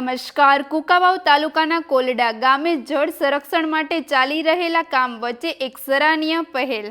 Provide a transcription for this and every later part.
નમસ્કાર। કુંકાવાવ તાલુકાના કોલડા ગામે જળ સંરક્ષણ માટે ચાલી રહેલા કામ વચ્ચે એક સરાહનીય પહેલ।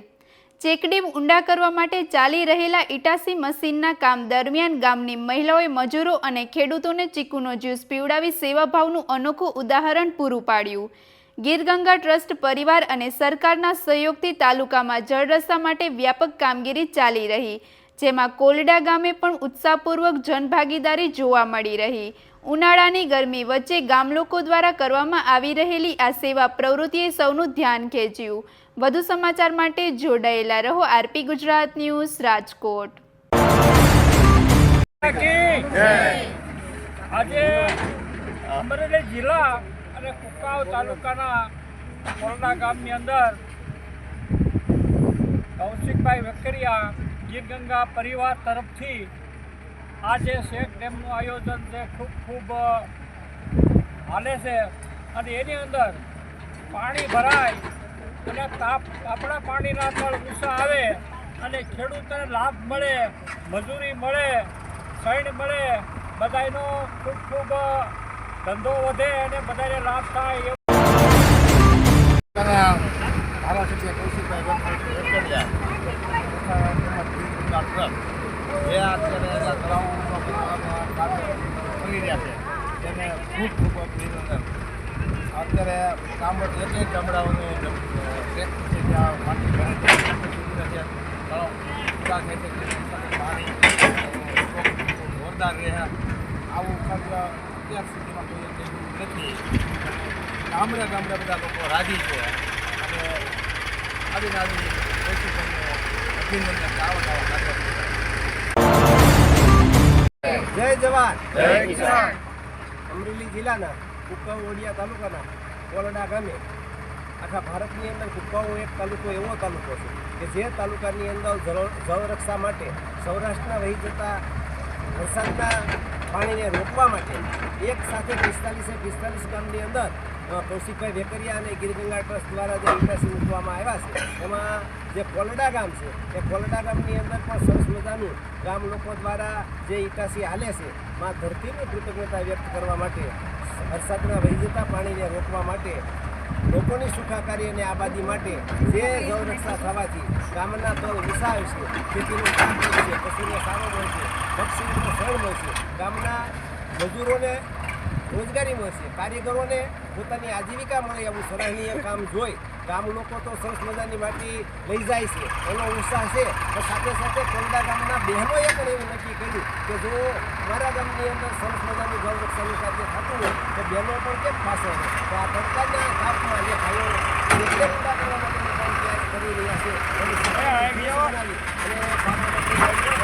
ચેકડેમ ઊંડા કરવા માટે ચાલી રહેલા ઇટાસી મશીનના કામ દરમિયાન ગામની મહિલાઓએ મજૂરો અને ખેડૂતોને ચીકુનો જ્યુસ પીવડાવી સેવાભાવનું અનોખું ઉદાહરણ પૂરું પાડ્યું। ગીરગંગા ટ્રસ્ટ પરિવાર અને સરકારના સહયોગથી તાલુકામાં જળરસ્તા માટે વ્યાપક કામગીરી ચાલી રહી, જેમાં કોલડા ગામે પણ ઉત્સાહપૂર્વક જનભાગીદારી જોવા મળી રહી। ઉનાળાની ગરમી વચ્ચે ગામ લોકો દ્વારા કરવામાં આવી રહેલી આ સેવા પ્રવૃત્તિએ સૌનું ધ્યાન ખેંચ્યું। વધુ સમાચાર માટે જોડાયેલા રહો આરપી ગુજરાત ન્યૂઝ રાજકોટ। આજે અમરેલી જિલ્લા અને કુંકાવ તાલુકાના કોલડા ગામની અંદર કૌશિકભાઈ વેકરિયા ગીરગંગા પરિવાર તરફથી આજે શેક ડેમનું આયોજન છે ખૂબ હાલે છે અને એની અંદર પાણી ભરાય અને આપણા પાણીના તળ ઊંચા આવે અને ખેડૂતોને લાભ મળે, મજૂરી મળે, શણ મળે, બધાનો ખૂબ ધંધો વધે અને બધાને લાભ થાય। ધારાસભ્ય કૌશિકભાઈ વેકરિયા જે અત્યારે એના તળાવમાં કરી રહ્યા છે તેને ખૂબ અભિનંદન। અત્યારે એક ગામડાઓને ટ્રેક્ટરથી ત્યાં માટી ભરે છે, તળાવ ઊંચા થાય છે, પાણી જોરદાર રહે। આવું કાર્ય અત્યાર સુધીમાં કોઈ થયું નથી। ગામડે બધા લોકો રાજી છે અને આવીને કૌશિકભાઈને અભિનંદન। જય જવાન જય કિસાન। અમરેલી જિલ્લાના કુંકાવ ઓડિયા તાલુકાના કોલડા ગામે આખા ભારતની અંદર કુંકાવ એક તાલુકો એવો તાલુકો છે કે જે તાલુકાની અંદર જળરક્ષા માટે સૌરાષ્ટ્રના વહી જતા વરસાદના પાણીને રોકવા માટે એક સાથે 45 ગામની અંદર કૌશિકભાઈ વેકરિયા અને ગીરગંગા ટ્રસ્ટ દ્વારા જે ઇટાસી મૂકવામાં આવ્યા છે, એમાં જે કોલડા ગામ છે એ કોલડા ગામની અંદર પણ સરસ મજાનું ગામ લોકો દ્વારા જે ઇટાસી હાલે છે, માં ધરતીની કૃતજ્ઞતા વ્યક્ત કરવા માટે, વરસાદના વહી જતા પાણીને રોકવા માટે, લોકોની સુખાકારી અને આબાદી માટે જે જળરક્ષા થવાથી ગામના તળ ઊંચા આવશે, ખેતીનું કામ મળશે, પશુને સારો મળશે, પક્ષીને શણ મળશે, ગામના મજૂરોને રોજગારી મળશે, કારીગરોને પોતાની આજીવિકા મળે એવું સરાહનીય કામ જોઈ ગામ લોકો તો સરસ મજાની માટી લઈ જાય છે, એનો ઉત્સાહ છે। તો સાથે સાથે કોલડા ગામના બહેનોએ પણ એવું નક્કી કર્યું કે જો મારા ગામની અંદર સરસ મજાનું જળરક્ષાનું કાર્ય થતું હોય તો બહેનો પણ કેમ પાછળ રહે। તો આ સરકારના કામમાં જે ભાઈઓ એટલે ઊંડા કરવા માટેનું કામ તૈયાર કરી રહ્યા છે એની બનાવી અને